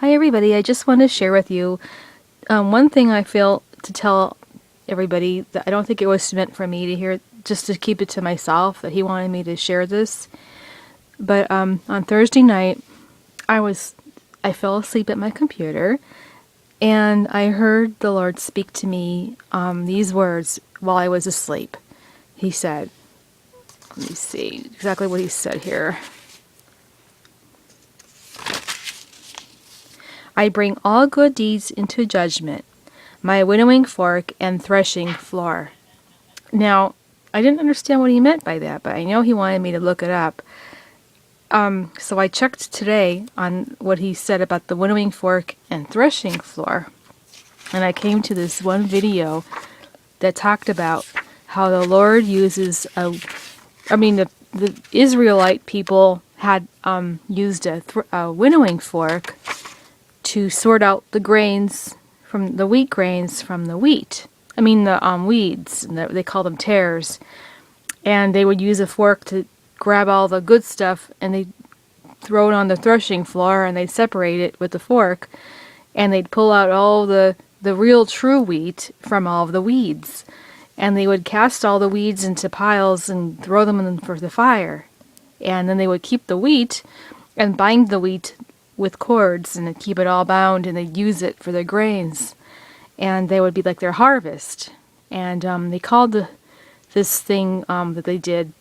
Hi everybody, I just want to share with you one thing I feel to tell everybody that I don't think it was meant for me to hear, just to keep it to myself, that he wanted me to share this. But on Thursday night, I fell asleep at my computer, and I heard the Lord speak to me these words while I was asleep. He said, let me see exactly what he said here. I bring all good deeds into judgment, my winnowing fork and threshing floor. Now, I didn't understand what he meant by that, but I know he wanted me to look it up. So I checked today on what he said about the winnowing fork and threshing floor, and I came to this one video that talked about how the Lord uses the Israelite people had used a winnowing fork to sort out the grains from the wheat grains from the wheat. The weeds, and they call them tares. And they would use a fork to grab all the good stuff, and they'd throw it on the threshing floor, and they'd separate it with the fork, and they'd pull out all the real true wheat from all of the weeds. And they would cast all the weeds into piles and throw them in for the fire. And then they would keep the wheat and bind the wheat with cords and keep it all bound, and they'd use it for their grains. And they would be like their harvest. And they called this thing that they did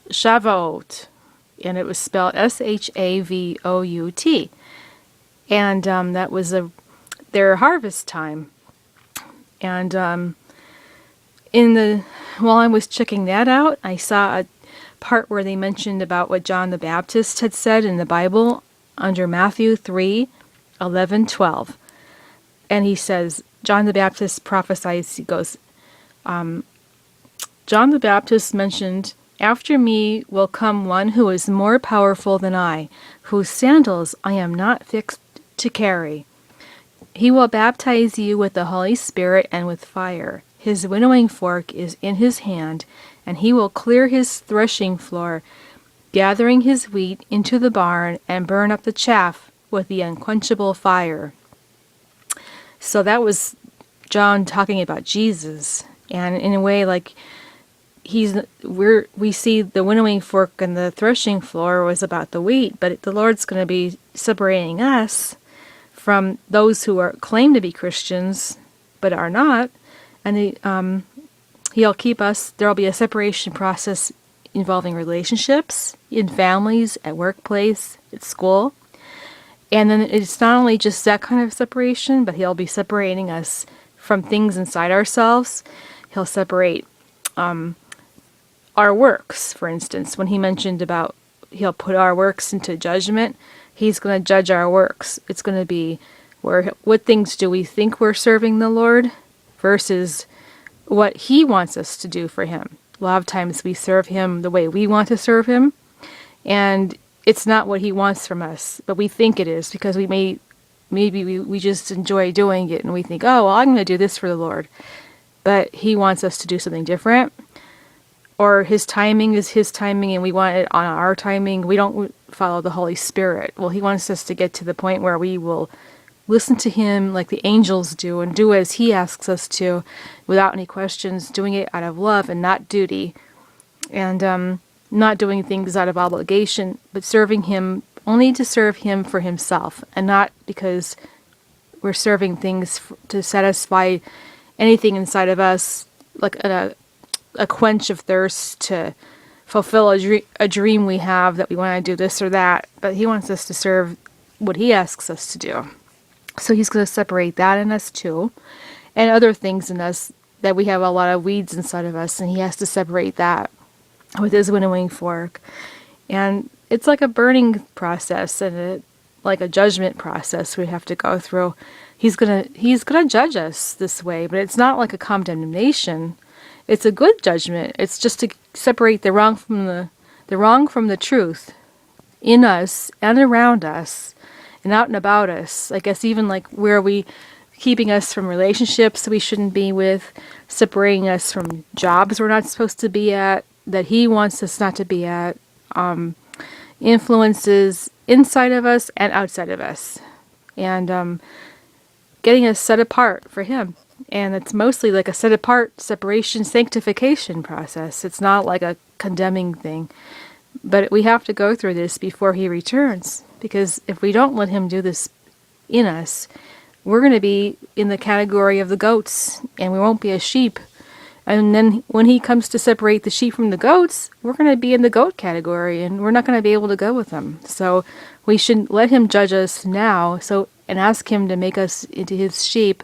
Shavuot, and it was spelled Shavot. And that was their harvest time. And while I was checking that out, I saw a part where they mentioned about what John the Baptist had said in the Bible under Matthew 3:11-12. And he says, John the Baptist prophesies, he goes, John the Baptist mentioned, "After me will come one who is more powerful than I, whose sandals I am not fixed to carry. He will baptize you with the Holy Spirit and with fire. His winnowing fork is in his hand, and he will clear his threshing floor, gathering his wheat into the barn and burn up the chaff with the unquenchable fire." So that was John talking about Jesus, and in a way, like we see the winnowing fork and the threshing floor was about the wheat, but the Lord's going to be separating us from those who claim to be Christians but are not, and He'll keep us. There'll be a separation process involving relationships, in families, at workplace, at school. And then it's not only just that kind of separation, but He'll be separating us from things inside ourselves. He'll separate our works, for instance. When He mentioned about He'll put our works into judgment, He's going to judge our works. It's going to be what things do we think we're serving the Lord versus what He wants us to do for Him. A lot of times we serve Him the way we want to serve Him, and it's not what He wants from us, but we think it is because maybe we just enjoy doing it, and we think, oh, well, I'm going to do this for the Lord. But He wants us to do something different, or His timing is His timing, and we want it on our timing. We don't follow the Holy Spirit. Well, He wants us to get to the point where we will listen to Him like the angels do and do as He asks us to without any questions, doing it out of love and not duty, and not doing things out of obligation, but serving Him only to serve Him for Himself, and not because we're serving things to satisfy anything inside of us, like a quench of thirst to fulfill a dream we have that we want to do this or that. But He wants us to serve what He asks us to do. So He's going to separate that in us too, and other things in us that we have a lot of weeds inside of us, and He has to separate that with His winnowing fork. And it's like a burning process and like a judgment process we have to go through. He's gonna judge us this way, but it's not like a condemnation. It's a good judgment. It's just to separate the wrong from the truth in us and around us and out and about us. I guess even like where we keeping us from relationships we shouldn't be with, separating us from jobs we're not supposed to be at, that He wants us not to be at, influences inside of us and outside of us. and getting us set apart for Him. And it's mostly like a set apart, separation, sanctification process. It's not like a condemning thing. But we have to go through this before He returns. Because if we don't let Him do this in us, we're going to be in the category of the goats, and we won't be a sheep. And then when He comes to separate the sheep from the goats, we're going to be in the goat category, and we're not going to be able to go with Him. So we should let Him judge us now, and ask Him to make us into His sheep,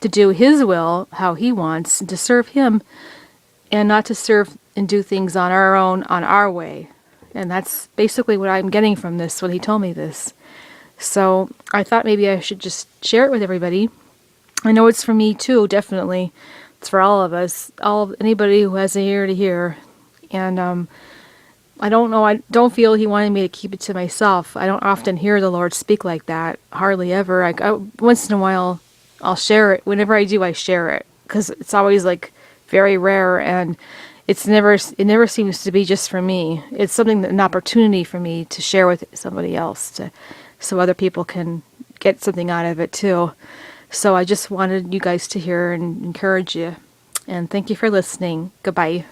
to do His will, how He wants, and to serve Him, and not to serve and do things on our own, on our way. And that's basically what I'm getting from this, when He told me this. So I thought maybe I should just share it with everybody. I know it's for me too, definitely. It's for all of us, anybody who has an ear to hear. And I don't know, I don't feel He wanted me to keep it to myself. I don't often hear the Lord speak like that, hardly ever. Once in a while, I'll share it. Whenever I do, I share it, because it's always like very rare, and it never seems to be just for me. It's something, an opportunity for me to share with somebody else, so other people can get something out of it too. So I just wanted you guys to hear and encourage you. And thank you for listening. Goodbye.